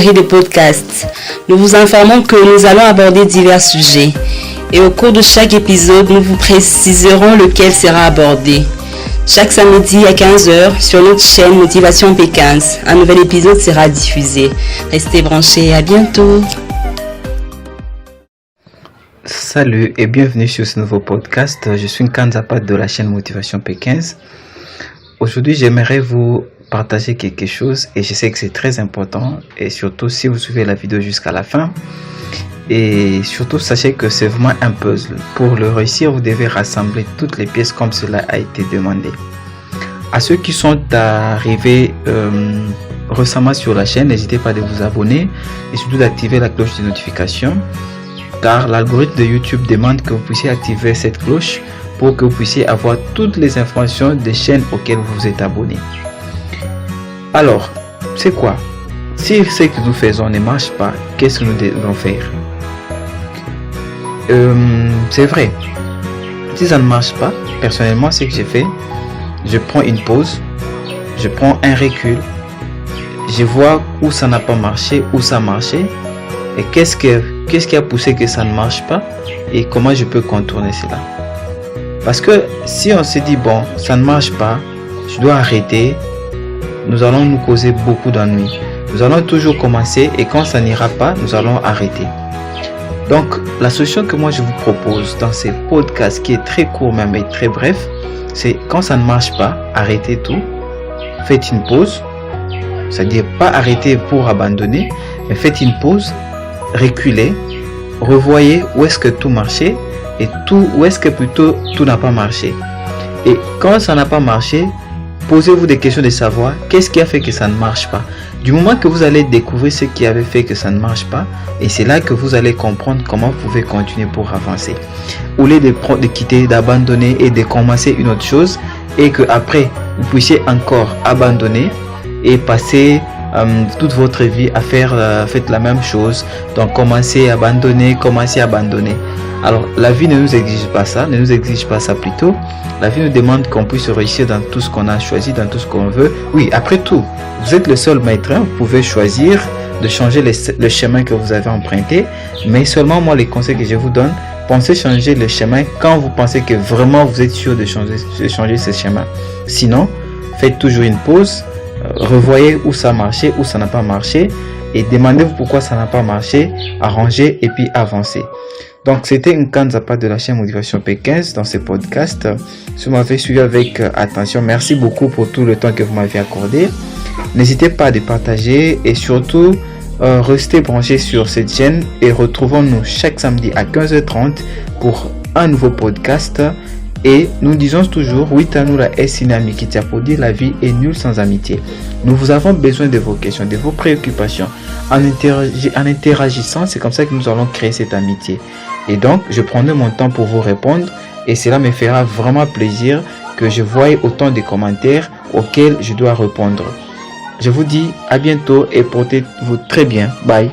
série de podcasts. Nous vous informons que nous allons aborder divers sujets et au cours de chaque épisode, nous vous préciserons lequel sera abordé. Chaque samedi à 15h sur notre chaîne Motivation P15, un nouvel épisode sera diffusé. Restez branchés, à bientôt. Salut et bienvenue sur ce nouveau podcast. Je suis Nkanzapat de la chaîne Motivation P15. Aujourd'hui, j'aimerais vous partager quelque chose et je sais que c'est très important et surtout si vous suivez la vidéo jusqu'à la fin. Et surtout, sachez que c'est vraiment un puzzle. Pour le réussir, vous devez rassembler toutes les pièces comme cela a été demandé. À ceux qui sont arrivés récemment sur la chaîne, n'hésitez pas à vous abonner et surtout d'activer la cloche de notification. Car l'algorithme de YouTube demande que vous puissiez activer cette cloche pour que vous puissiez avoir toutes les informations des chaînes auxquelles vous vous êtes abonné. Alors, c'est quoi? Si ce que nous faisons ne marche pas, qu'est-ce que nous devons faire? C'est vrai. Si ça ne marche pas, personnellement, ce que j'ai fait, je prends une pause, je prends un recul, je vois où ça n'a pas marché, où ça a marché, et qu'est-ce qui a poussé que ça ne marche pas, et comment je peux contourner cela. Parce que si on se dit, bon, ça ne marche pas, je dois arrêter, nous allons nous causer beaucoup d'ennuis. Nous allons toujours commencer et quand ça n'ira pas, nous allons arrêter. Donc, la solution que moi je vous propose dans ces podcasts qui est très court même et très bref, c'est quand ça ne marche pas, arrêtez tout, faites une pause, c'est-à-dire pas arrêter pour abandonner, mais faites une pause, reculez, revoyez où est-ce que tout marchait et où est-ce que plutôt tout n'a pas marché. Et quand ça n'a pas marché, posez-vous des questions de savoir qu'est-ce qui a fait que ça ne marche pas. Du moment que vous allez découvrir ce qui avait fait que ça ne marche pas, et c'est là que vous allez comprendre comment vous pouvez continuer pour avancer. Au lieu de quitter, d'abandonner et de commencer une autre chose, et que après vous puissiez encore abandonner et passer toute votre vie à faire la même chose. Donc commencer à abandonner. Alors la vie ne nous exige pas ça, plutôt. La vie nous demande qu'on puisse réussir dans tout ce qu'on a choisi, dans tout ce qu'on veut. Oui, après tout, vous êtes le seul maître, vous pouvez choisir de changer le chemin que vous avez emprunté. Mais seulement moi, les conseils que je vous donne, pensez changer le chemin quand vous pensez que vraiment vous êtes sûr de changer ce chemin. Sinon, faites toujours une pause, revoyez où ça a marché, où ça n'a pas marché et demandez-vous pourquoi ça n'a pas marché, arrangez et puis avancez. Donc c'était Nkanzapat de la chaîne Motivation P15 dans ce podcast. Si vous m'avez suivi avec attention, merci beaucoup pour tout le temps que vous m'avez accordé. N'hésitez pas à partager et surtout restez branchés sur cette chaîne et retrouvons-nous chaque samedi à 15h30 pour un nouveau podcast. Et nous disons toujours, Witanura est synami qui pour dire la vie est nulle sans amitié. Nous vous avons besoin de vos questions, de vos préoccupations. En interagissant, c'est comme ça que nous allons créer cette amitié. Et donc, je prendrai mon temps pour vous répondre et cela me fera vraiment plaisir que je voie autant de commentaires auxquels je dois répondre. Je vous dis à bientôt et portez-vous très bien. Bye.